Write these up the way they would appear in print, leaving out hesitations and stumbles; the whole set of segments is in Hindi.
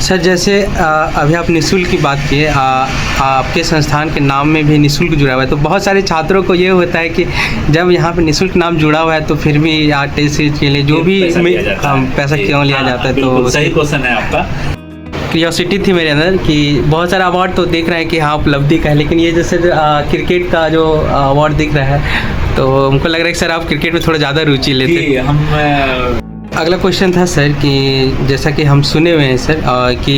सर जैसे अभी आप निःशुल्क की बात किए, आपके संस्थान के नाम में भी निःशुल्क जुड़ा हुआ है, तो बहुत सारे छात्रों को ये होता है कि जब यहाँ पे निःशुल्क नाम जुड़ा हुआ है तो फिर भी यहाँ टेस्ट सीरीज के लिए जो भी पैसा क्यों लिया जाता है? तो सही क्वेश्चन है आपका। क्यूरियोसिटी थी मेरे अंदर कि बहुत सारा अवार्ड तो देख रहे हैं कि हाँ उपलब्धि का है, लेकिन ये जैसे क्रिकेट का जो अवार्ड दिख रहा है तो हमको लग रहा है कि सर आप क्रिकेट में थोड़ा ज़्यादा रुचि लेते हैं। अगला क्वेश्चन था सर कि जैसा कि हम सुने हुए हैं सर कि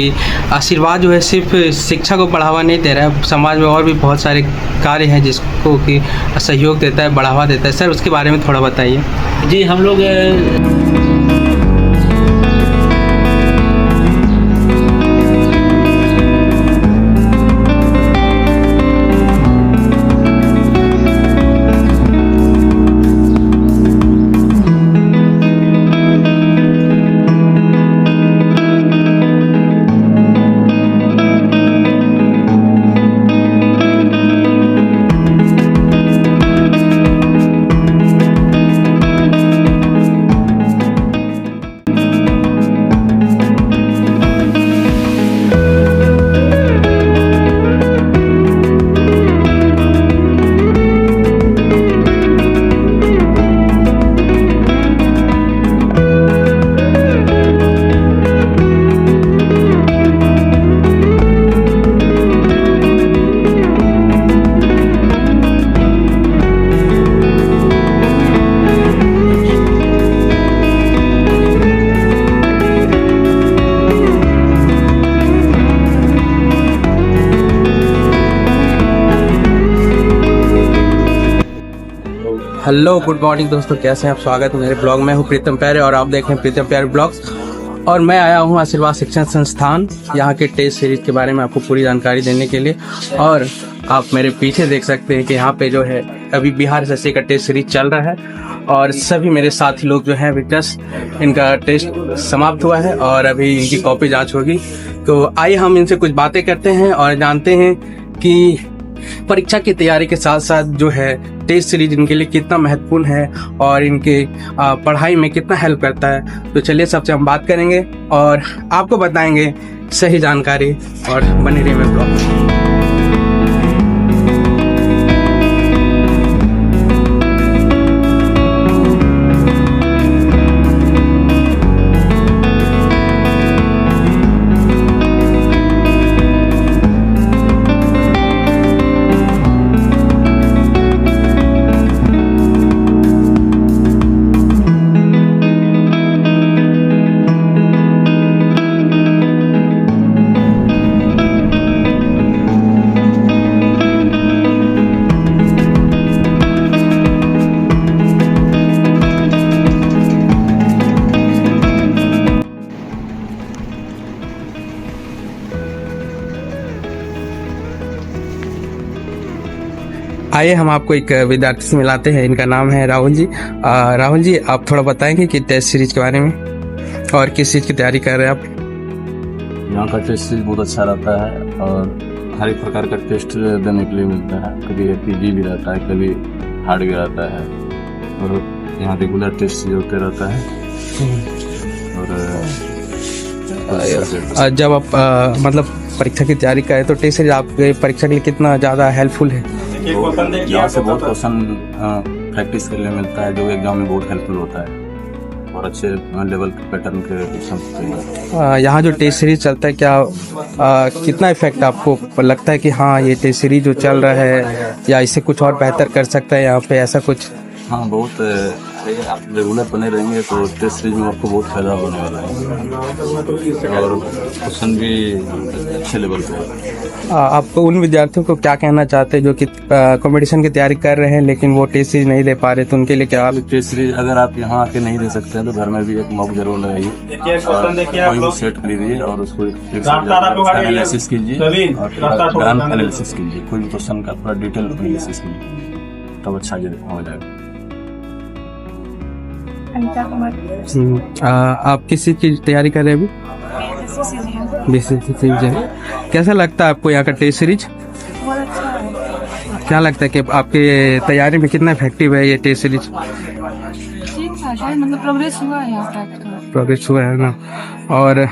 आशीर्वाद जो है सिर्फ शिक्षा को बढ़ावा नहीं दे रहा है, समाज में और भी बहुत सारे कार्य हैं जिसको कि सहयोग देता है, बढ़ावा देता है। सर उसके बारे में थोड़ा बताइए। जी, हम लोग हेलो गुड मॉर्निंग दोस्तों, कैसे हैं आप? स्वागत है मेरे ब्लॉग में। हूँ प्रीतम प्यारे और आप देख रहे हैं प्रीतम प्यारे ब्लॉग्स। और मैं आया हूँ आशीर्वाद शिक्षण संस्थान, यहाँ के टेस्ट सीरीज के बारे में आपको पूरी जानकारी देने के लिए। और आप मेरे पीछे देख सकते हैं कि यहाँ पे जो है अभी बिहार एसएससी का टेस्ट सीरीज चल रहा है और सभी मेरे साथी लोग जो हैं अभी जस्ट इनका टेस्ट समाप्त हुआ है और अभी इनकी कॉपी जाँच होगी। तो आइए हम इनसे कुछ बातें करते हैं और जानते हैं कि परीक्षा की तैयारी के साथ साथ जो है टेस्ट सीरीज इनके लिए कितना महत्वपूर्ण है और इनके पढ़ाई में कितना हेल्प करता है। तो चलिए सबसे हम बात करेंगे और आपको बताएंगे सही जानकारी और बने रहिए मेरे ब्लॉग। आइए हम आपको एक विद्यार्थी से मिलाते हैं। इनका नाम है राहुल जी। राहुल जी, आप थोड़ा बताएंगे कि टेस्ट सीरीज के बारे में और किस चीज़ की तैयारी कर रहे हैं आप? यहाँ का टेस्ट सीरीज बहुत अच्छा रहता है और हर एक प्रकार का टेस्ट देने के लिए मिलता है। कभी एपीजी भी रहता है, कभी हार्ड भी रहता है और यहाँ रेगुलर टेस्ट सीरीज होते रहता है। और जब आप मतलब परीक्षा की तैयारी करें तो टेस्ट सीरीज आपके परीक्षा के लिए कितना ज़्यादा हेल्पफुल है? यहाँ से बहुत क्वेश्चन प्रैक्टिस करने मिलता है जो एग्जाम में बहुत हेल्पफुल होता है और अच्छे लेवल के पैटर्न के क्वेश्चन। यहाँ जो टेस्ट सीरीज चलता है क्या कितना इफेक्ट आपको लगता है कि हाँ ये टेस्ट सीरीज जो चल रहा है या इससे कुछ और बेहतर कर सकता है यहाँ पे, ऐसा कुछ? हाँ, बहुत आप रेगुलर बने रहेंगे तो टेस्ट सीरीज में आपको बहुत फायदा होने वाला है और क्वेश्चन भी अच्छे लेवल पे है। आपको उन विद्यार्थियों को क्या कहना चाहते हैं जो कि कंपटीशन की तैयारी कर रहे हैं लेकिन वो टेस्ट सीरीज नहीं दे पा रहे, तो उनके लिए क्या? टेस्ट सीरीज अगर आप यहाँ आके नहीं दे सकते हैं तो घर में भी एक मॉक जरूर लगाइए, सेट खरीदिए और उसको एनालिसिस कीजिए और ग्रांड एनालिसिस कीजिए। कोई भी क्वेश्चन का पूरा डिटेल एनालिसिस कीजिए, तब अच्छा हो जाएगा। आप किस चीज़ की तैयारी कर रहे हैं अभी? BCC series. कैसा लगता है आपको यहाँ का टेस्ट सीरीज? बहुत अच्छा है। क्या लगता है कि आपके तैयारी में कितना इफेक्टिव है ये टेस्ट सीरीज? ठीक है, मतलब प्रोग्रेस हुआ है यहाँ तक। प्रोग्रेस हुआ है ना। और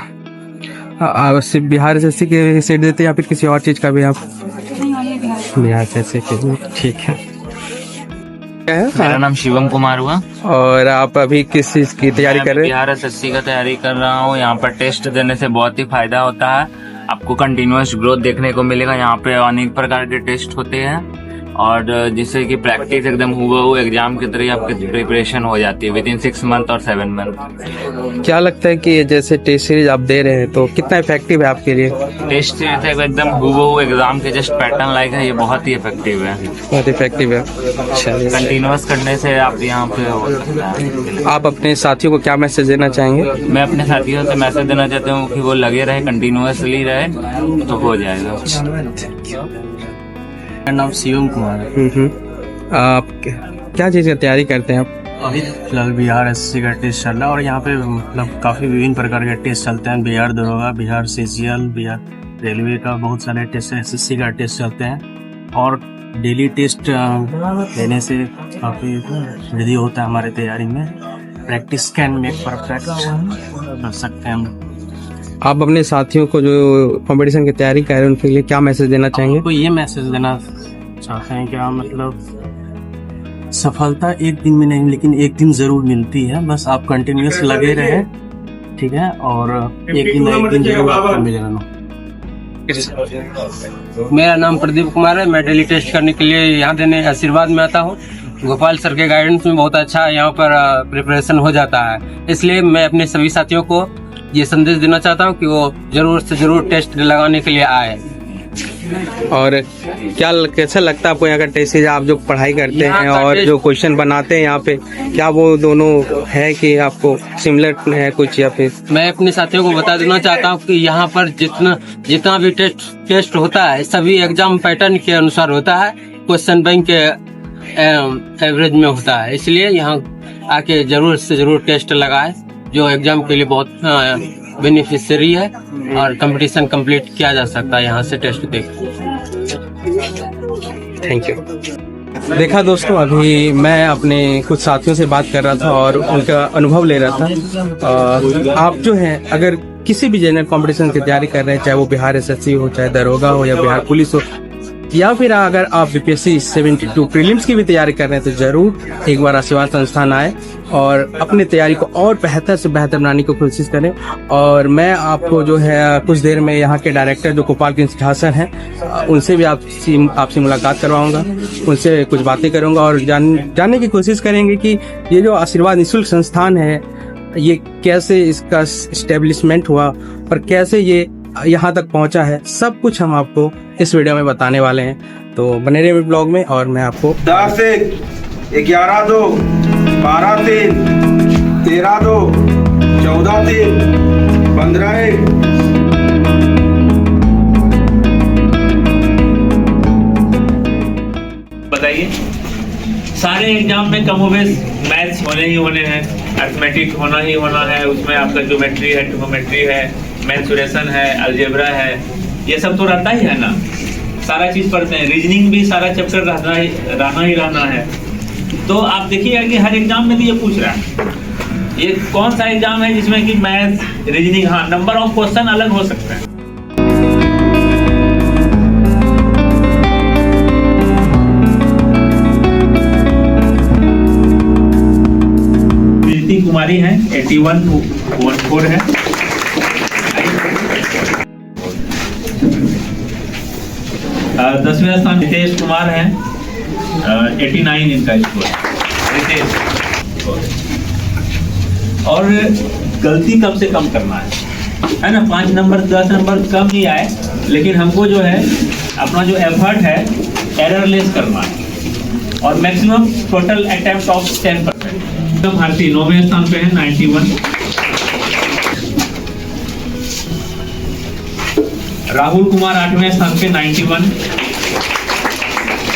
सिर्फ बिहार एसएससी के सेट देते हैं या फिर किसी और चीज़ का भी आप? नहीं वाले बिहार बिहार एसएससी के, ठीक है। क्या है? मेरा नाम शिवम कुमार हुआ और आप अभी किस चीज़ की तैयारी कर रहे हैं? बिहार एसएससी का तैयारी कर रहा हूँ। यहाँ पर टेस्ट देने से बहुत ही फायदा होता है, आपको कंटिन्यूअस ग्रोथ देखने को मिलेगा। यहाँ पे अनेक प्रकार के टेस्ट होते हैं और जिससे कि प्रैक्टिस एकदम हुबहू एग्जाम की तरह आपकी प्रिपरेशन हो जाती है विदिन 6 मंथ और 7 मंथ। क्या लगता है कि ये जैसे टेस्ट सीरीज आप दे रहे हैं तो कितना इफेक्टिव है आपके लिए? टेस्ट सीरीज एकदम हुबहू एग्जाम के जस्ट पैटर्न लाइक है, ये बहुत ही इफेक्टिव है, बहुत इफेक्टिव है। चलिए, कंटिन्यूअस करने से आप यहाँ पे हो सकता है। आप अपने साथियों को क्या मैसेज देना चाहेंगे? मैं अपने साथियों से मैसेज देना चाहता हूँ कि वो लगे रहे, कंटिन्यूअसली रहे तो हो जाएगा। मेरा नाम शिवम कुमार है। आप क्या चीज़ की तैयारी करते हैं आप? अभी फिलहाल बिहार एसएससी का टेस्ट चल रहा है और यहाँ पे मतलब काफ़ी विभिन्न प्रकार के टेस्ट चलते हैं। बिहार दरोगा, बिहार सीजीएल, बिहार रेलवे का बहुत सारे टेस्ट, एसएससी का टेस्ट चलते हैं और डेली टेस्ट देने से काफ़ी वृद्धि होता है हमारे तैयारी में। प्रैक्टिस कैन मेक परफेक्ट कर सकते हैं हम। आप अपने साथियों को जो कंपटीशन की तैयारी कर रहे हैं उनके लिए क्या मैसेज देना चाहेंगे? आपको ये मैसेज देना चाहते हैं क्या, मतलब सफलता एक दिन में नहीं लेकिन एक दिन जरूर मिलती है, बस आप कंटिन्यूअस लगे रहे, ठीक है, और एक दिन ना एक दिन जरूर आपको मिलेगा। मेरा नाम प्रदीप कुमार है। मैं डेली टेस्ट करने के लिए यहाँ देने आशीर्वाद में आता हूँ। गोपाल सर के गाइडेंस में बहुत अच्छा यहाँ पर प्रिपरेशन हो जाता है, इसलिए मैं अपने सभी साथियों को ये संदेश देना चाहता हूँ कि वो जरूर से जरूर टेस्ट लगाने के लिए आए। और कैसा लगता है आपको यहाँ का टेस्ट सीरीज? आप जो पढ़ाई करते हैं और जो क्वेश्चन बनाते हैं यहाँ पे, क्या वो दोनों है कि आपको सिमिलर है कुछ या फिर? मैं अपने साथियों को बता देना चाहता हूँ कि यहाँ पर जितना भी टेस्ट होता है सभी एग्जाम पैटर्न के अनुसार होता है, क्वेश्चन बैंक के एवरेज में होता है, इसलिए यहाँ आके जरूर से जरूर टेस्ट लगाए जो एग्जाम के लिए बहुत बेनिफिशियरी है और कंपटीशन कंप्लीट किया जा सकता है यहाँ से टेस्ट देख। Thank you. देखा दोस्तों, अभी मैं अपने कुछ साथियों से बात कर रहा था और उनका अनुभव ले रहा था। आप जो है अगर किसी भी जनरल कंपटीशन की तैयारी कर रहे हैं, चाहे वो बिहार एसएससी हो, चाहे दरोगा हो या बिहार पुलिस हो, या फिर अगर आप बीपीएससी 72 प्रीलिम्स की भी तैयारी कर रहे हैं तो जरूर एक बार आशीर्वाद संस्थान आए और अपनी तैयारी को और बेहतर से बेहतर बनाने की कोशिश करें। और मैं आपको जो है कुछ देर में यहाँ के डायरेक्टर जो गोपाल कृष्ण झा सर हैं उनसे भी आपसे मुलाकात करवाऊंगा, उनसे कुछ बातें करूंगा और जानने की कोशिश करेंगे कि ये जो आशीर्वाद निःशुल्क संस्थान है ये कैसे इसका इस्टेब्लिशमेंट हुआ और कैसे ये यहाँ तक पहुँचा है, सब कुछ हम आपको इस वीडियो में बताने वाले हैं। तो बने रहिए ब्लॉग में और मैं आपको 10 1 11 2 12 3 13 2 14 3 15 1 बताइए। सारे एग्जाम में कमोबेश मैथ्स होने हैं, अर्थमेटिक होना है, उसमें आपका ज्योमेट्री है, ट्रिग्नोमेट्री है, मेंसुरेशन है, अलजेब्रा है, ये सब तो रहता ही है ना, सारा चीज पढ़ते हैं। रीजनिंग भी सारा चैप्टर रहना है। तो आप देखिएगा कि हर एग्जाम में तो ये पूछ रहा है। ये कौन सा एग्जाम है जिसमें कि मैथ, रीजनिंग, हाँ नंबर ऑफ क्वेश्चन अलग हो सकते हैं। कुमारी है 8114 है। 10वें स्थान रितेश कुमार है, 89 इनका स्कोर रितेश। और गलती कम से कम करना है ना, 5 नंबर 10 नंबर कम ही आए, लेकिन हमको जो है अपना जो एफर्ट है एररलेस करना है और maximum total attempt of 10%। Bharti 9वें स्थान पे है 91। राहुल कुमार 8वें स्थान पे 91,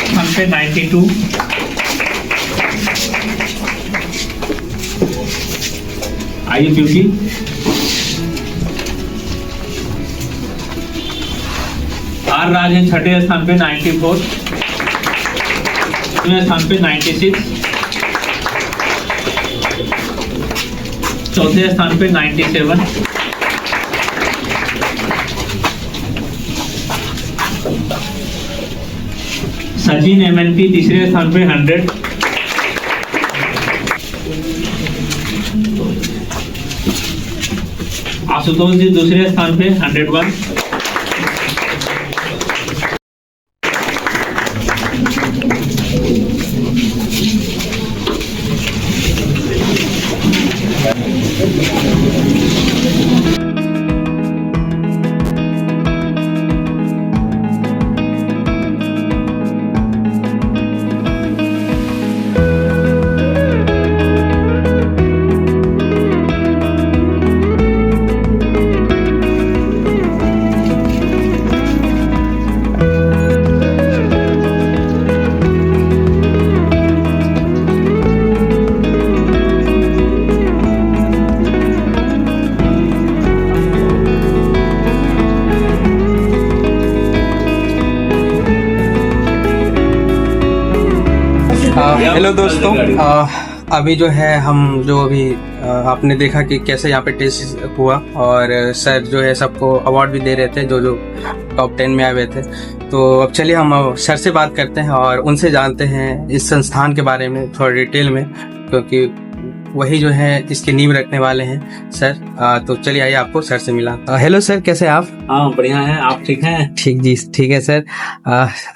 स्थान पे 92। आइए क्योंकि आर राज है 6ठे स्थान पे 94, 7वें स्थान पे 96, 4थे स्थान पे 97, सचिन MNP तीसरे स्थान पे 100। आशुतोष जी दूसरे स्थान पे 101। हेलो दोस्तों, अभी जो है हम जो अभी आपने देखा कि कैसे यहाँ पे टेस्ट हुआ और सर जो है सबको अवार्ड भी दे रहे थे जो जो टॉप 10 में आए हुए थे। तो अब चलिए हम सर से बात करते हैं और उनसे जानते हैं इस संस्थान के बारे में थोड़ा डिटेल में, क्योंकि वही जो है इसकी नींव रखने वाले हैं सर। तो चलिए आइए आपको सर से मिला। हेलो सर, कैसे हैं आप? हाँ बढ़िया है, आप ठीक हैं? ठीक जी, ठीक है सर।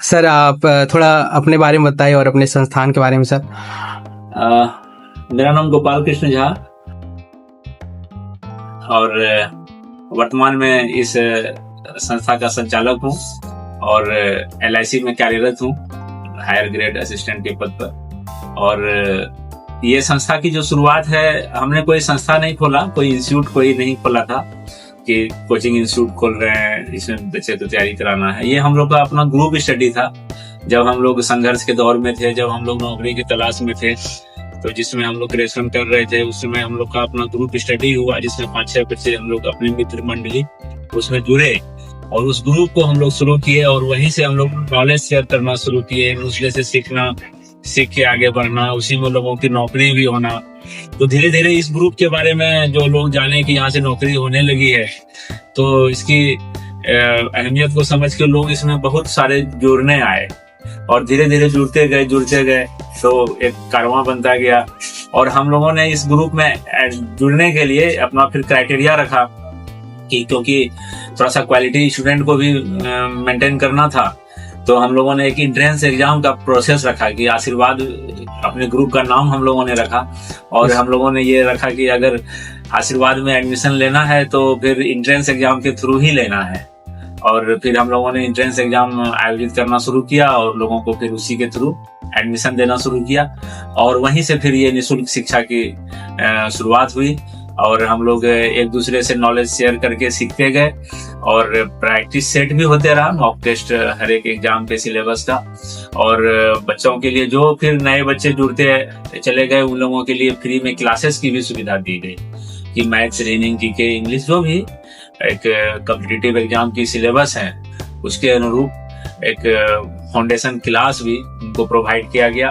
सर आप थोड़ा अपने बारे में बताइए और अपने संस्थान के बारे में सर। मेरा नाम गोपाल कृष्ण झा और वर्तमान में इस संस्था का संचालक हूँ और LIC में कार्यरत हूँ हायर ग्रेड असिस्टेंट के पद पर। और ये संस्था की जो शुरुआत है, हमने कोई संस्था नहीं खोला, कोई इंस्टीट्यूट कोई नहीं खोला था कि कोचिंग इंस्टीट्यूट खोल रहे हैं इसमें बच्चे को तैयारी कराना है। ये हम लोग का अपना ग्रुप स्टडी था। जब हम लोग संघर्ष के दौर में थे, जब हम लोग नौकरी की तलाश में थे, तो जिसमें हम लोग ग्रेजुएशन कर रहे थे, उस समय हम लोग का अपना ग्रुप स्टडी हुआ जिसमें 5-6 बच्चे हम लोग अपने मित्र मंडली उसमें जुड़े और उस ग्रुप को हम लोग शुरू किए और वहीं से हम लोग नॉलेज शेयर करना शुरू किए, एक दूसरे से सीख के आगे बढ़ना, उसी में लोगों की नौकरी भी होना। तो धीरे धीरे इस ग्रुप के बारे में जो लोग जाने कि यहाँ से नौकरी होने लगी है, तो इसकी अहमियत को समझ के लोग इसमें बहुत सारे जुड़ने आए और धीरे धीरे जुड़ते गए तो एक कारवां बनता गया। और हम लोगों ने इस ग्रुप में जुड़ने के लिए अपना फिर क्राइटेरिया रखा कि क्योंकि थोड़ा सा क्वालिटी स्टूडेंट को भी मेंटेन करना था, तो हम लोगों ने एक एंट्रेंस एग्जाम का प्रोसेस रखा कि आशीर्वाद अपने ग्रुप का नाम हम लोगों ने रखा। और हम लोगों ने ये रखा कि अगर आशीर्वाद में एडमिशन लेना है तो फिर एंट्रेंस एग्जाम के थ्रू ही लेना है। और फिर हम लोगों ने एंट्रेंस एग्जाम आयोजित करना शुरू किया और लोगों को फिर उसी के थ्रू एडमिशन देना शुरू किया और वहीं से फिर ये निःशुल्क शिक्षा की शुरुआत हुई और हम लोग एक दूसरे से नॉलेज शेयर करके सीखते गए और प्रैक्टिस सेट भी होते रहा, मॉक टेस्ट हर एक एग्जाम के सिलेबस का। और बच्चों के लिए जो फिर नए बच्चे जुड़ते चले गए, उन लोगों के लिए फ्री में क्लासेस की भी सुविधा दी गई कि मैथ्स, रीजनिंग, जीके, इंग्लिश, जो भी एक कॉम्पिटिटिव एग्जाम की सिलेबस है उसके अनुरूप एक फाउंडेशन क्लास भी उनको प्रोवाइड किया गया।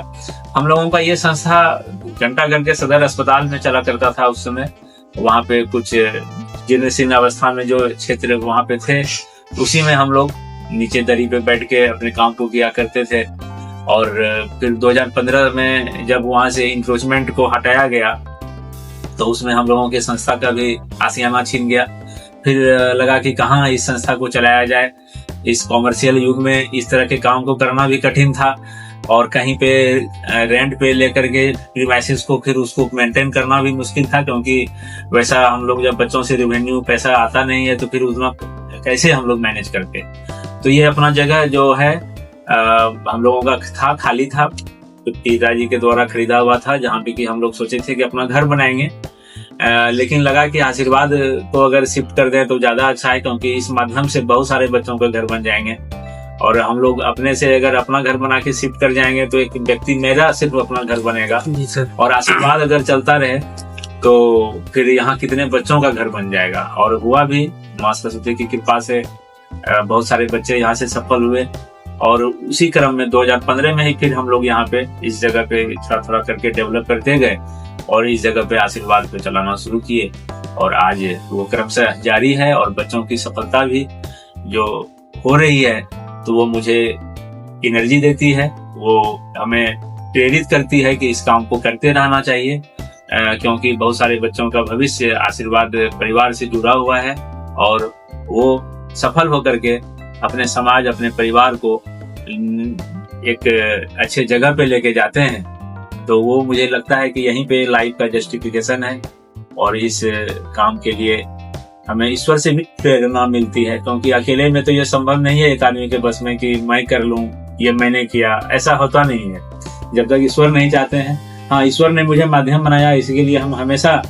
हम लोगों का ये संस्था घंटाघर के सदर अस्पताल में चला करता था उस समय। वहाँ पे कुछ जीर्ण अवस्था में जो क्षेत्र वहाँ पे थे, उसी में हम लोग नीचे दरी पे बैठ के अपने काम को किया करते थे। और फिर 2015 में जब वहाँ से इंक्रोचमेंट को हटाया गया तो उसमें हम लोगों के संस्था का भी आशियाना छीन गया। फिर लगा कि कहाँ इस संस्था को चलाया जाए। इस कॉमर्शियल युग में इस तरह के काम को करना भी कठिन था और कहीं पे रेंट पे लेकर के प्रीमाइसेस को फिर उसको मेंटेन करना भी मुश्किल था, क्योंकि वैसा हम लोग जब बच्चों से रेवेन्यू पैसा आता नहीं है तो फिर उतना कैसे हम लोग मैनेज करते। तो ये अपना जगह जो है हम लोगों का था, खाली था, पिताजी के द्वारा खरीदा हुआ था, जहाँ पे कि हम लोग सोचे थे कि अपना घर बनाएंगे। लेकिन लगा कि आशीर्वाद को अगर शिफ्ट कर दें तो ज्यादा अच्छा है, क्योंकि इस माध्यम से बहुत सारे बच्चों का घर बन जाएंगे। और हम लोग अपने से अगर अपना घर बना के शिफ्ट कर जाएंगे तो एक व्यक्ति मेरा सिर्फ अपना घर बनेगा जी सर। और आशीर्वाद अगर चलता रहे तो फिर यहाँ कितने बच्चों का घर बन जाएगा। और हुआ भी, मां सरस्वती की कृपा से बहुत सारे बच्चे यहाँ से सफल हुए। और उसी क्रम में 2015 में ही फिर हम लोग यहाँ पे इस जगह पे थोड़ा थोड़ा करके डेवलप करते गए और इस जगह पे आशीर्वाद को चलाना शुरू किए और आज वो क्रमशः जारी है। और बच्चों की सफलता भी जो हो रही है तो वो मुझे एनर्जी देती है, वो हमें प्रेरित करती है कि इस काम को करते रहना चाहिए, क्योंकि बहुत सारे बच्चों का भविष्य आशीर्वाद परिवार से जुड़ा हुआ है और वो सफल होकर के अपने समाज, अपने परिवार को एक अच्छे जगह पे लेके जाते हैं। तो वो मुझे लगता है कि यहीं पे लाइफ का जस्टिफिकेशन है और इस काम के लिए हमें ईश्वर से भी प्रेरणा मिलती है, क्योंकि अकेले में तो ये संभव नहीं है एक आदमी के बस में कि मैं कर लूं, ये मैंने किया, ऐसा होता नहीं है जब तक ईश्वर नहीं चाहते हैं। हाँ, ईश्वर ने मुझे माध्यम बनाया, इसके लिए हम हमेशा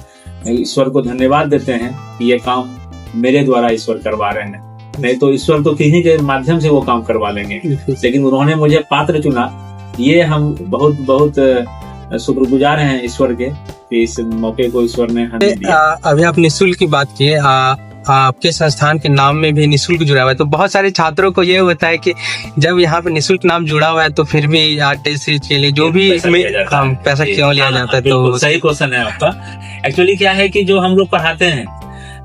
ईश्वर को धन्यवाद देते हैं कि ये काम मेरे द्वारा ईश्वर करवा रहे हैं, नहीं तो ईश्वर तो किन्हीं के माध्यम से वो काम करवा लेंगे, लेकिन उन्होंने मुझे पात्र चुना। ये हम बहुत बहुत शुक्रगुजार हैं ईश्वर के कि इस मौके को ईश्वर ने हमें दिया। अभी आप निःशुल्क की बात किए, आपके संस्थान के नाम में भी निःशुल्क जुड़ा हुआ है, तो बहुत सारे छात्रों को ये होता है कि जब यहाँ पे निःशुल्क नाम जुड़ा हुआ है तो फिर भी टेस्ट सीरीज के लिए जो भी पैसा क्यों लिया जाता है? तो सही क्वेश्चन है आपका। एक्चुअली क्या है कि जो हम लोग पढ़ाते हैं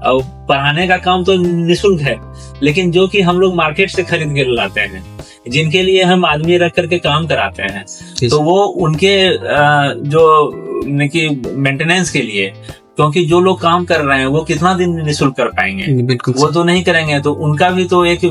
और पढ़ाने का काम तो निःशुल्क है, लेकिन जो कि हम लोग मार्केट से खरीद के लाते हैं, जिनके लिए हम आदमी रख करके काम कराते हैं, तो वो उनके जो मेंटेनेंस के लिए, क्योंकि जो लोग काम कर रहे हैं वो कितना दिन निःशुल्क कर पाएंगे, वो तो नहीं करेंगे, तो उनका भी तो एक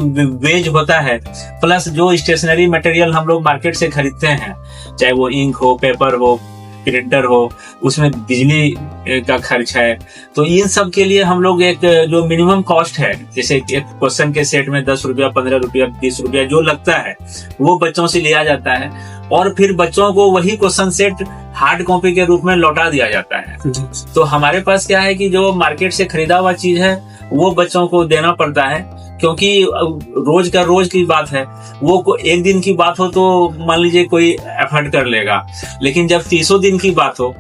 वेज होता है। प्लस जो स्टेशनरी मटेरियल हम लोग मार्केट से खरीदते हैं, चाहे वो इंक हो, पेपर हो, प्रिंटर हो, उसमें बिजली का खर्च है, तो इन सब के लिए हम लोग एक जो मिनिमम कॉस्ट है, जैसे एक क्वेश्चन के सेट में 10 रुपया, 15 रुपया, 20 रुपया जो लगता है वो बच्चों से लिया जाता है और फिर बच्चों को वही क्वेश्चन सेट हार्ड कॉपी के रूप में लौटा दिया जाता है। तो हमारे पास क्या है कि जो मार्केट से खरीदा हुआ चीज है वो बच्चों को देना पड़ता है, क्योंकि रोज का रोज की बात है, वो एक दिन की बात हो तो मान लीजिए कोई एफर्ट कर लेगा, लेकिन जब 300 दिन की बात हो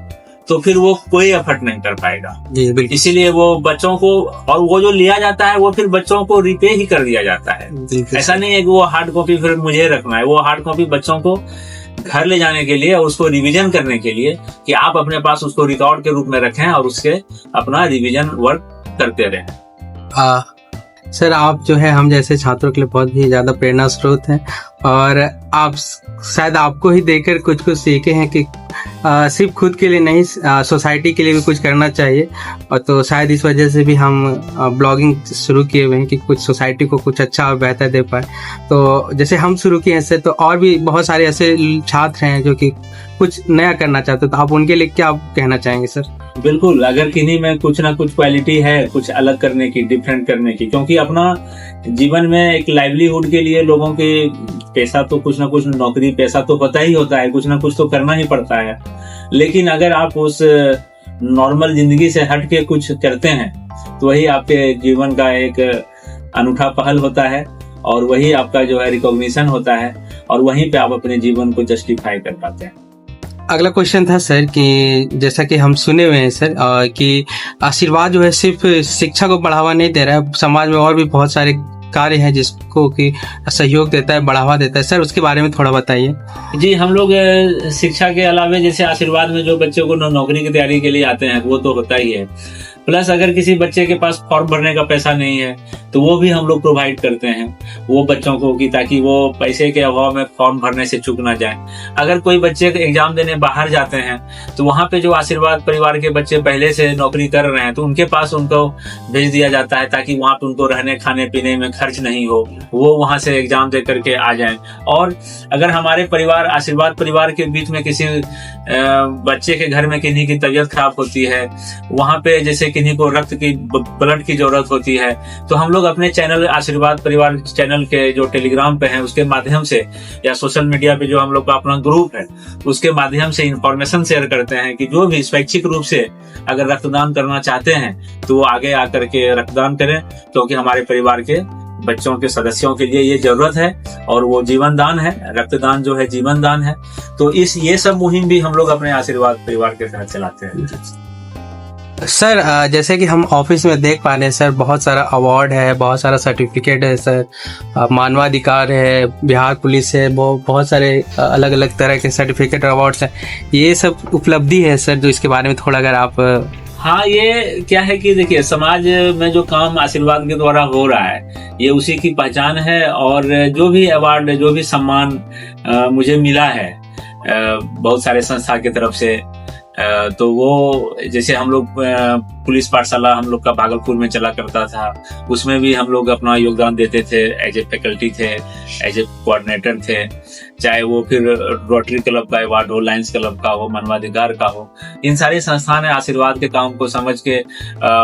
तो फिर वो कोई एफर्ट नहीं कर पाएगा। इसीलिए वो बच्चों को, और वो जो लिया जाता है वो फिर बच्चों को रिपे ही कर दिया जाता है। ऐसा नहीं है कि वो हार्ड कॉपी फिर मुझे रखना है, वो हार्ड कॉपी बच्चों को घर ले जाने के लिए और उसको रिवीजन करने के लिए कि आप अपने पास उसको रिकॉर्ड के रूप में रखें और उसके अपना रिवीजन वर्क करते रहें। सर, आप जो है हम जैसे छात्रों के लिए बहुत ही ज्यादा प्रेरणा स्रोत हैं और आप शायद आपको ही देखकर कुछ कुछ सीखे हैं कि सिर्फ खुद के लिए नहीं, सोसाइटी के लिए भी कुछ करना चाहिए। और तो शायद इस वजह से भी हम ब्लॉगिंग शुरू किए हुए हैं कि कुछ सोसाइटी को कुछ अच्छा और बेहतर दे पाए। तो जैसे हम शुरू किए हैं तो और भी बहुत सारे ऐसे छात्र हैं जो कि कुछ नया करना चाहते, तो आप उनके लिए क्या कहना चाहेंगे सर? बिल्कुल, अगर किन्हीं में कुछ ना कुछ क्वालिटी है कुछ अलग करने की, डिफरेंट करने की, क्योंकि अपना जीवन में एक लाइवलीहुड के लिए लोगों के पैसा तो कुछ ना कुछ, नौकरी पैसा तो होता ही होता है, कुछ ना कुछ तो करना ही पड़ता है, लेकिन अगर आप उस नॉर्मल जिंदगी से हट के कुछ करते हैं तो वही आपके जीवन का एक अनूठा पहल होता है और वही आपका जो है रिकॉग्निशन होता है और वहीं पे आप अपने जीवन को जस्टिफाई कर पाते हैं। अगला क्वेश्चन था सर कि जैसा कि हम सुने हुए हैं सर कि आशीर्वाद जो है सिर्फ शिक्षा को बढ़ावा नहीं दे रहा है, समाज में और भी बहुत सारे कार्य हैं जिसको कि सहयोग देता है, बढ़ावा देता है। सर, उसके बारे में थोड़ा बताइए। जी, हम लोग शिक्षा के अलावा जैसे आशीर्वाद में जो बच्चों को नौकरी की तैयारी के लिए आते हैं वो तो होता ही है, प्लस अगर किसी बच्चे के पास फॉर्म भरने का पैसा नहीं है तो वो भी हम लोग प्रोवाइड करते हैं वो बच्चों को, कि ताकि वो पैसे के अभाव में फॉर्म भरने से चूक ना जाए। अगर कोई बच्चे एग्जाम देने बाहर जाते हैं तो वहाँ पे जो आशीर्वाद परिवार के बच्चे पहले से नौकरी कर रहे हैं तो उनके पास उनको भेज दिया जाता है ताकि वहाँ पे उनको रहने खाने पीने में खर्च नहीं हो, वो वहाँ से एग्जाम दे करके आ जाएं। और अगर हमारे परिवार, आशीर्वाद परिवार के बीच में किसी बच्चे के घर में किन्हीं की तबीयत खराब होती है, वहाँ पे जैसे किन्हीं को रक्त की, ब्लड की जरूरत होती है, तो हम लोग अपने चैनल, आशीर्वाद परिवार चैनल के जो टेलीग्राम पे हैं उसके माध्यम से या सोशल मीडिया पे जो हम लोग का अपना ग्रुप है उसके माध्यम से इंफॉर्मेशन शेयर करते हैं कि जो भी स्वैच्छिक रूप से अगर रक्तदान करना चाहते हैं तो वो आगे आकर के रक्तदान करें, क्योंकि हमारे परिवार के बच्चों के सदस्यों के लिए ये जरूरत है और वो जीवन दान है, रक्तदान जो है जीवन दान है। तो ये सब मुहिम भी हम लोग अपने आशीर्वाद परिवार के तहत चलाते हैं। सर, जैसे कि हम ऑफिस में देख पा रहे हैं सर, बहुत सारा अवार्ड है, बहुत सारा सर्टिफिकेट है सर, मानवाधिकार है, बिहार पुलिस है, बहुत सारे अलग अलग तरह के सर्टिफिकेट और अवार्ड्स हैं। ये सब उपलब्धि है सर, जो इसके बारे में थोड़ा अगर आप हाँ, ये क्या है कि देखिए समाज में जो काम आशीर्वाद के द्वारा हो रहा है ये उसी की पहचान है। और जो भी अवार्ड, जो भी सम्मान मुझे मिला है बहुत सारे संस्था की तरफ से, तो वो जैसे हम लोग पुलिस पाठशाला हम लोग का भागलपुर में चला करता था, उसमें भी हम लोग अपना योगदान देते थे। एज ए फैकल्टी थे, एज ए कोऑर्डिनेटर थे, चाहे वो फिर रोटरी क्लब का अवार्ड हो, लायंस क्लब का हो, मानवाधिकार का हो। इन सारी संस्था ने आशीर्वाद के काम को समझ के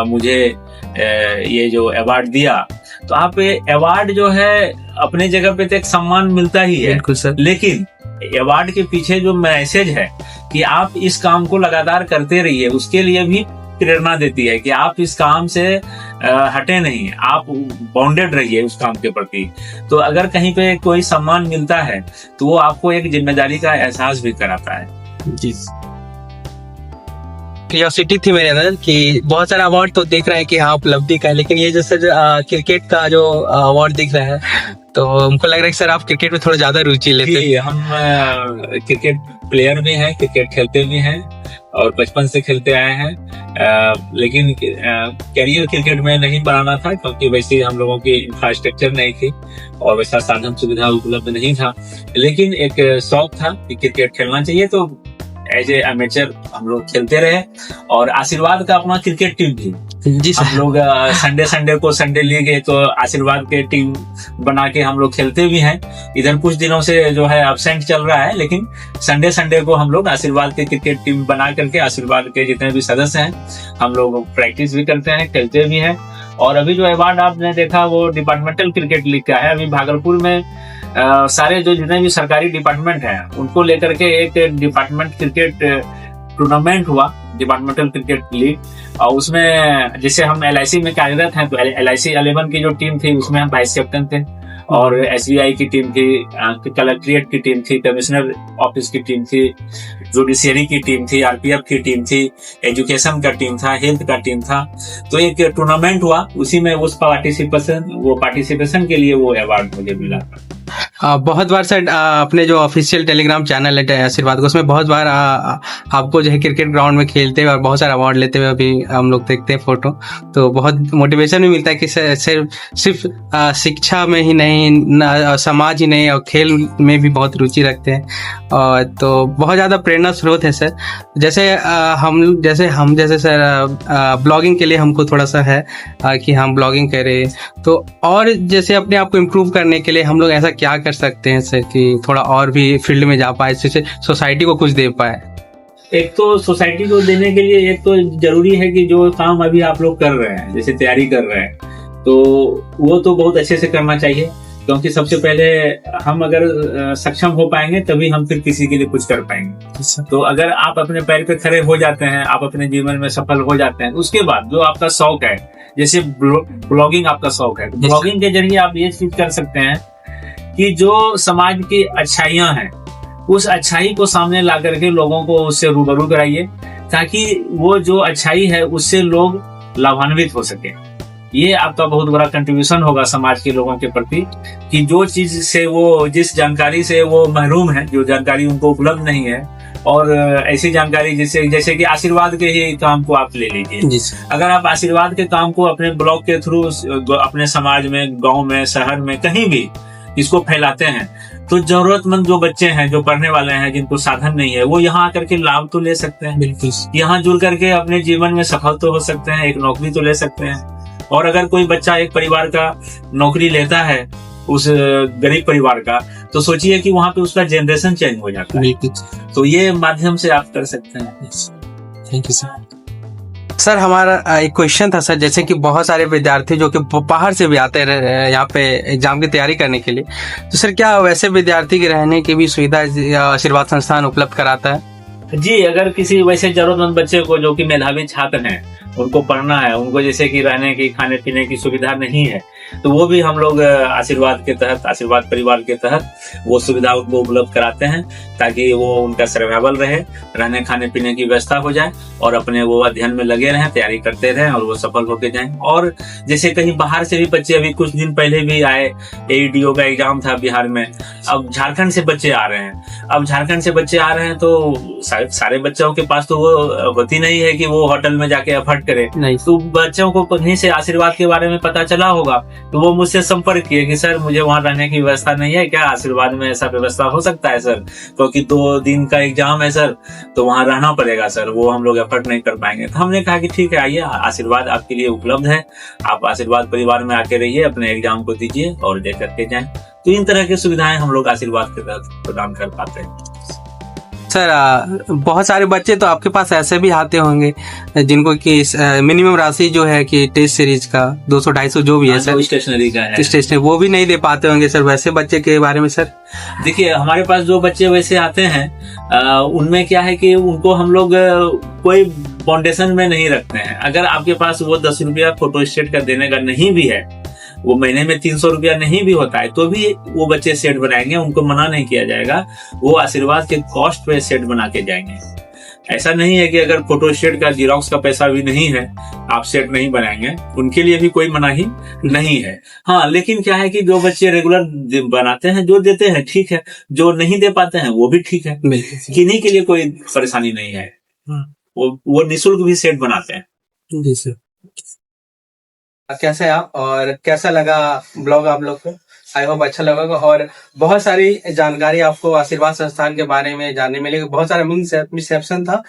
मुझे ये जो अवार्ड दिया। तो आप अवार्ड जो है अपने जगह पे तो एक सम्मान मिलता ही है, बिल्कुल सर। लेकिन अवार्ड के पीछे जो मैसेज है कि आप इस काम को लगातार करते रहिए, उसके लिए भी प्रेरणा देती है कि आप इस काम से हटे नहीं, आप बाउंडेड रहिए उस काम के प्रति। तो अगर कहीं पे कोई सम्मान मिलता है तो वो आपको एक जिम्मेदारी का एहसास भी कराता है। जी, क्यूरियोसिटी थी मेरे अंदर कि बहुत सारा अवार्ड तो देख रहे हैं कि हाँ उपलब्धि का है, लेकिन ये जो सर क्रिकेट का जो अवार्ड दिख रहा है तो हमको लग रहा है कि सर आप क्रिकेट में थोड़ा ज्यादा रुचि लेते हैं। हम क्रिकेट प्लेयर भी हैं, क्रिकेट खेलते भी हैं और बचपन से खेलते आए हैं। लेकिन कैरियर क्रिकेट में नहीं बनाना था क्योंकि वैसे हम लोगों की इंफ्रास्ट्रक्चर नहीं थी और वैसा साधन सुविधा उपलब्ध नहीं था। लेकिन एक शौक था कि क्रिकेट खेलना चाहिए, तो एज ए अमेचर हम लोग खेलते रहे। और आशीर्वाद का अपना क्रिकेट टीम थी जी सर। हम लोग संडे को संडे लीग है तो आशीर्वाद के टीम बना के हम लोग खेलते भी हैं। इधर कुछ दिनों से जो है एब्सेंट चल रहा है, लेकिन संडे को हम लोग आशीर्वाद के क्रिकेट टीम बना करके आशीर्वाद के जितने भी सदस्य हैं हम लोग प्रैक्टिस भी करते हैं, खेलते भी हैं। और अभी जो अवार्ड आपने देखा वो डिपार्टमेंटल क्रिकेट लीग का है। अभी भागलपुर में सारे जो जितने भी सरकारी डिपार्टमेंट हैं उनको लेकर के एक डिपार्टमेंट क्रिकेट टूर्नामेंट हुआ, डिपार्टमेंटल क्रिकेट लीग। और उसमें जैसे हम LIC में कार्यरत हैं तो LIC 11 की जो टीम थी उसमें हम वाइस कैप्टन थे, और SBI की टीम थी, कलेक्ट्रेट की टीम थी, कमिश्नर ऑफिस की टीम थी, जुडिशियरी की टीम थी, RPF की टीम थी, एजुकेशन का टीम था, हेल्थ का टीम था। तो एक टूर्नामेंट हुआ, उसी में उस पार्टिसिपेशन के लिए वो अवार्ड मुझे मिला। बहुत बार सर अपने जो ऑफिशियल टेलीग्राम चैनल है आशीर्वाद को, उसमें बहुत बार आपको जो है क्रिकेट ग्राउंड में खेलते हुए और बहुत सारे अवार्ड लेते हुए अभी हम लोग देखते हैं फोटो, तो बहुत मोटिवेशन भी मिलता है कि सिर्फ शिक्षा में ही नहीं, समाज ही नहीं और खेल में भी बहुत रुचि रखते हैं। और तो बहुत ज़्यादा प्रेरणा स्रोत है सर। जैसे हम सर ब्लॉगिंग के लिए हमको थोड़ा सा है कि हम ब्लॉगिंग करें, तो और जैसे अपने आप को इम्प्रूव करने के लिए हम लोग ऐसा क्या कर सकते हैं सर कि थोड़ा और भी फील्ड में जा पाए, जिससे सोसाइटी को कुछ दे पाए? एक तो सोसाइटी को देने के लिए एक तो जरूरी है कि जो काम अभी आप लोग कर रहे हैं, जैसे तैयारी कर रहे हैं, तो वो तो बहुत अच्छे से करना चाहिए। क्योंकि सबसे पहले हम अगर सक्षम हो पाएंगे तभी हम फिर किसी के लिए कुछ कर पाएंगे। तो अगर आप अपने पैर पे खड़े हो जाते हैं, आप अपने जीवन में सफल हो जाते हैं, उसके बाद जो आपका शौक है, जैसे ब्लॉगिंग आपका शौक है, ब्लॉगिंग के जरिए आप ये चीज कर सकते हैं कि जो समाज की अच्छाइयां हैं उस अच्छाई को सामने ला करके लोगों को उससे रूबरू कराइए, ताकि वो जो अच्छाई है उससे लोग लाभान्वित हो सके। ये आपका बहुत बड़ा कंट्रीब्यूशन होगा समाज के लोगों के प्रति कि जो चीज से वो, जिस जानकारी से वो महरूम है, जो जानकारी उनको उपलब्ध नहीं है, और ऐसी जानकारी जैसे कि आशीर्वाद के ही काम को आप ले लीजिए। अगर आप आशीर्वाद के काम को अपने ब्लॉग के थ्रू अपने समाज में, गांव में, शहर में, कहीं भी इसको फैलाते हैं, तो जरूरतमंद जो बच्चे हैं, जो पढ़ने वाले हैं, जिनको साधन नहीं है, वो यहाँ आकर के लाभ तो ले सकते हैं। बिल्कुल, यहाँ जुड़ करके अपने जीवन में सफल तो हो सकते हैं, एक नौकरी तो ले सकते हैं। और अगर कोई बच्चा एक परिवार का नौकरी लेता है, उस गरीब परिवार का, तो सोचिए कि वहाँ पे उसका जनरेशन चेंज हो जाता है। तो ये माध्यम से आप कर सकते हैं। Thank you sir. सर हमारा एक क्वेश्चन था सर, जैसे कि बहुत सारे विद्यार्थी जो कि बाहर से भी आते हैं यहाँ पे एग्जाम की तैयारी करने के लिए, तो सर क्या वैसे विद्यार्थी के रहने की भी सुविधा आशीर्वाद संस्थान उपलब्ध कराता है? जी, अगर किसी वैसे जरूरतमंद बच्चे को जो कि मेधावी छात्र हैं, उनको पढ़ना है, उनको जैसे कि रहने की, खाने पीने की सुविधा नहीं है, तो वो भी हम लोग आशीर्वाद के तहत, आशीर्वाद परिवार के तहत वो सुविधा को उपलब्ध कराते हैं, ताकि वो उनका सर्वाइवल रहे, रहने खाने पीने की व्यवस्था हो जाए और अपने वो अध्ययन में लगे रहें, तैयारी करते रहें और वो सफल होके जाएं। और जैसे कहीं बाहर से भी बच्चे, अभी कुछ दिन पहले भी आए, AEDO का एग्जाम था बिहार में, अब झारखंड से बच्चे आ रहे हैं। अब झारखंड से बच्चे आ रहे हैं तो सारे बच्चों के पास तो वो होती नहीं है कि वो होटल में जाके एफर्ट करे, नहीं। तो बच्चों को कहीं से आशीर्वाद के बारे में पता चला होगा, तो वो मुझसे संपर्क किए कि सर मुझे वहां रहने की व्यवस्था नहीं है, क्या आशीर्वाद में ऐसा व्यवस्था हो सकता है सर, क्योंकि 2 दिन का एग्जाम है सर, तो वहां रहना पड़ेगा सर, वो हम लोग एफर्ट नहीं कर पाएंगे। तो हमने कहा कि ठीक है, आइए, आशीर्वाद आपके लिए उपलब्ध है, आप आशीर्वाद परिवार में आके रहिए, अपने एग्जाम को दीजिए और दे करके जाएं। तो इन तरह की सुविधाएं हम लोग आशीर्वाद के तहत प्रदान कर पाते हैं। सर बहुत सारे बच्चे तो आपके पास ऐसे भी आते होंगे जिनको कि मिनिमम राशि जो है कि टेस्ट सीरीज का 200-250 जो भी है सर, स्टेशनरी का है, स्टेशनरी वो भी नहीं दे पाते होंगे सर, वैसे बच्चे के बारे में सर? देखिए, हमारे पास जो बच्चे वैसे आते हैं उनमें क्या है कि उनको हम लोग कोई फाउंडेशन में नहीं रखते हैं। अगर आपके पास वो 10 रुपया फोटोस्टेट का देने का नहीं भी है, वो महीने में 300 रुपया नहीं भी होता है, तो भी वो बच्चे सेट बनाएंगे, उनको मना नहीं किया जाएगा, वो आशीर्वाद के कॉस्ट पे सेट बना के जाएंगे। ऐसा नहीं है कि अगर फोटोस्टेट का जीरोक्स का पैसा भी नहीं है आप सेट नहीं बनाएंगे, उनके लिए भी कोई मनाही नहीं है। हाँ, लेकिन क्या है कि जो बच्चे रेगुलर बनाते हैं, जो देते हैं ठीक है, जो नहीं दे पाते हैं वो भी ठीक है, किन्हीं के लिए कोई परेशानी नहीं है, वो निःशुल्क भी सेट बनाते हैं। जी सर। कैसे आप और कैसा लगा ब्लॉग आप लोग को? आई होप अच्छा लगा होगा, और बहुत सारी जानकारी आपको आशीर्वाद संस्थान के बारे में जानने मिलेगी। बहुत सारा मिसकंसेप्शन था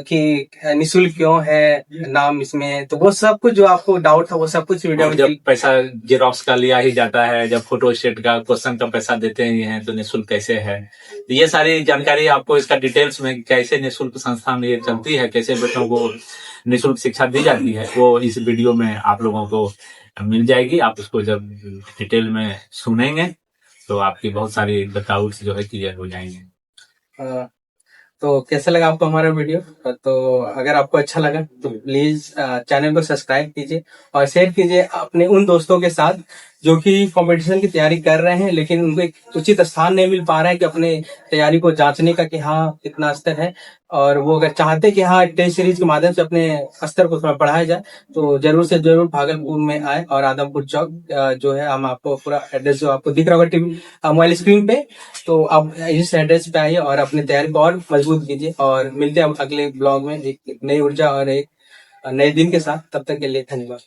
कि निःशुल्क क्यों है नाम इसमें, तो वो सब कुछ जो आपको डाउट था वो सब कुछ वीडियो में। जब पैसा जेरोक्स का लिया ही जाता है, जब फोटोस्टेट का क्वेश्चन का पैसा देते ही हैं, तो निःशुल्क कैसे है, तो ये सारी जानकारी आपको इसका डिटेल्स में कैसे निःशुल्क संस्थान ये चलती है, कैसे बच्चों को निःशुल्क शिक्षा दी जाती है, वो इस वीडियो में आप लोगों को मिल जाएगी। आप उसको जब डिटेल में सुनेंगे तो आपकी बहुत सारी डाउट्स जो है क्लियर हो जाएंगे। तो कैसा लगा आपको हमारा वीडियो? तो अगर आपको अच्छा लगा तो प्लीज चैनल को सब्सक्राइब कीजिए और शेयर कीजिए अपने उन दोस्तों के साथ जो कि कंपटीशन की तैयारी कर रहे हैं, लेकिन उनको एक उचित स्थान नहीं मिल पा रहा है कि अपने तैयारी को जांचने का कि हाँ कितना स्तर है, और वो अगर चाहते कि हाँ टेस्ट सीरीज के माध्यम से अपने स्तर को थोड़ा बढ़ाया जाए तो जरूर से जरूर भागलपुर में आए, और आदमपुर चौक जो है, हम आपको पूरा एड्रेस जो आपको दिख रहा होगा टीवी मोबाइल स्क्रीन पे, तो आप इस एड्रेस पे आइए और अपनी तैयारी को और मजबूत कीजिए। और मिलते हैं अगले ब्लॉग में एक नई ऊर्जा और एक नए दिन के साथ। तब तक के लिए धन्यवाद।